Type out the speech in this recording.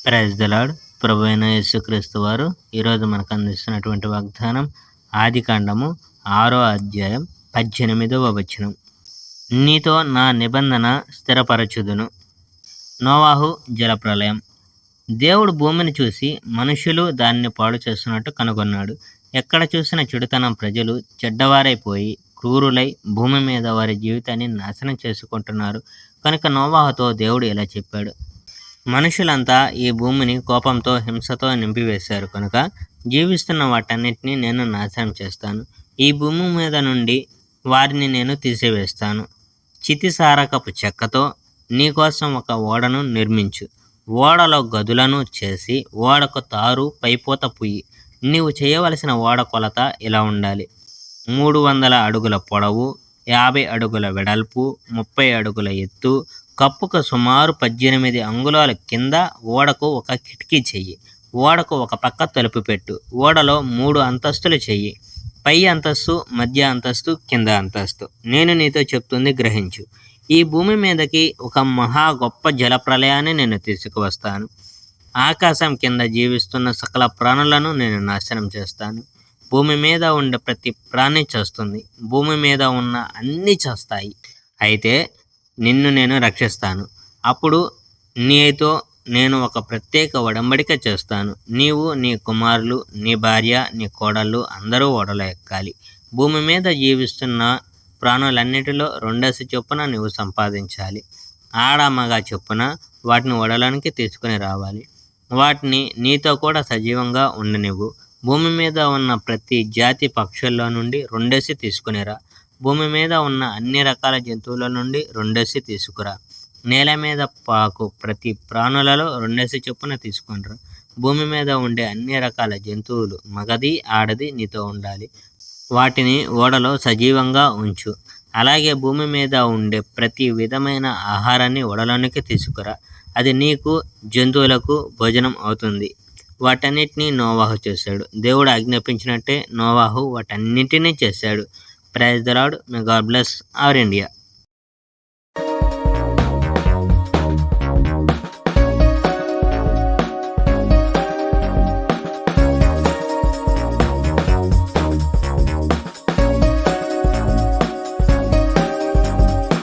Praise the lord. ప్రభువైన యేసుక్రీస్తు వారు ఈరోజు మనకు అందిస్తున్నటువంటి వాగ్దానం ఆదికాండము 6వ అధ్యాయం 18వ వచనం. నీతో నా నిబంధన స్థిరపరచుదును. నోవాహు జలప్రలయం. దేవుడు భూమిని చూసి మనుషులు దానిని పాడు చేస్తున్నట్టు కనుగొన్నాడు. ఎక్కడ చూసిన చెడుతనం, ప్రజలు చెడ్డవారైపోయి క్రూరులై భూమి మీద వారి జీవితాన్ని నాశనం చేసుకుంటున్నారు. కనుక నోవాహుతో దేవుడు ఇలా చెప్పాడు: మనుషులంతా ఈ భూమిని కోపంతో, హింసతో నింపివేశారు కనుక జీవిస్తున్న వాటన్నిటినీ నేను నాశనం చేస్తాను. ఈ భూమి మీద నుండి వారిని నేను తీసివేస్తాను. చితిసారకపు చెక్కతో నీకోసం ఒక ఓడను నిర్మించు. ఓడలో గదులను చేసి ఓడకు తారు, పైపోత పుయ్యి. నీవు చేయవలసిన ఓడ కొలత ఇలా ఉండాలి: 300 అడుగుల పొడవు, 50 అడుగుల వెడల్పు, 30 అడుగుల ఎత్తు. కప్పుకు సుమారు 18 అంగుళాల కింద ఓడకు ఒక కిటికీ చెయ్యి. ఓడకు ఒక పక్క తలుపు పెట్టు. ఓడలో 3 అంతస్తులు చెయ్యి: పై అంతస్తు, మధ్య అంతస్తు, కింద అంతస్తు. నేను నీతో చెప్తుంది గ్రహించు. ఈ భూమి మీదకి ఒక మహా గొప్ప జలప్రలయాన్ని నేను తీసుకువస్తాను. ఆకాశం కింద జీవిస్తున్న సకల ప్రాణులను నేను నాశనం చేస్తాను. భూమి మీద ఉండే ప్రతి ప్రాణి చేస్తుంది. భూమి మీద ఉన్న అన్నీ చేస్తాయి. అయితే నిన్ను నేను రక్షిస్తాను. అప్పుడు నీతో నేను ఒక ప్రత్యేక ఒడంబడిక చేస్తాను. నీవు, నీ కుమారులు, నీ భార్య, నీ కోడళ్ళు అందరూ ఓడలో ఎక్కాలి. భూమి మీద జీవిస్తున్న ప్రాణులన్నిటిలో 2 చొప్పున నీవు సంపాదించాలి. ఆడ మగ చొప్పున వాటిని ఓడలోనికి తీసుకుని రావాలి. వాటిని నీతో కూడా సజీవంగా ఉండనివ్వు. భూమి మీద ఉన్న ప్రతి జాతి పక్షుల్లో నుండి 2 తీసుకునిరా. భూమి మీద ఉన్న అన్ని రకాల జంతువుల నుండి 2 తీసుకురా. నేల మీద పాకు ప్రతి ప్రాణులలో 2 చొప్పున తీసుకునిరా. భూమి మీద ఉండే అన్ని రకాల జంతువులు, మగది ఆడది, నీతో ఉండాలి. వాటిని ఓడలో సజీవంగా ఉంచు. అలాగే భూమి మీద ఉండే ప్రతి విధమైన ఆహారాన్ని ఓడలోనికి తీసుకురా. అది నీకు, జంతువులకు భోజనం అవుతుంది. వాటన్నిటినీ నోవాహు చేశాడు. దేవుడు ఆజ్ఞాపించినట్టే నోవాహు వాటన్నిటినీ చేశాడు. Praise the Lord. May God bless our India.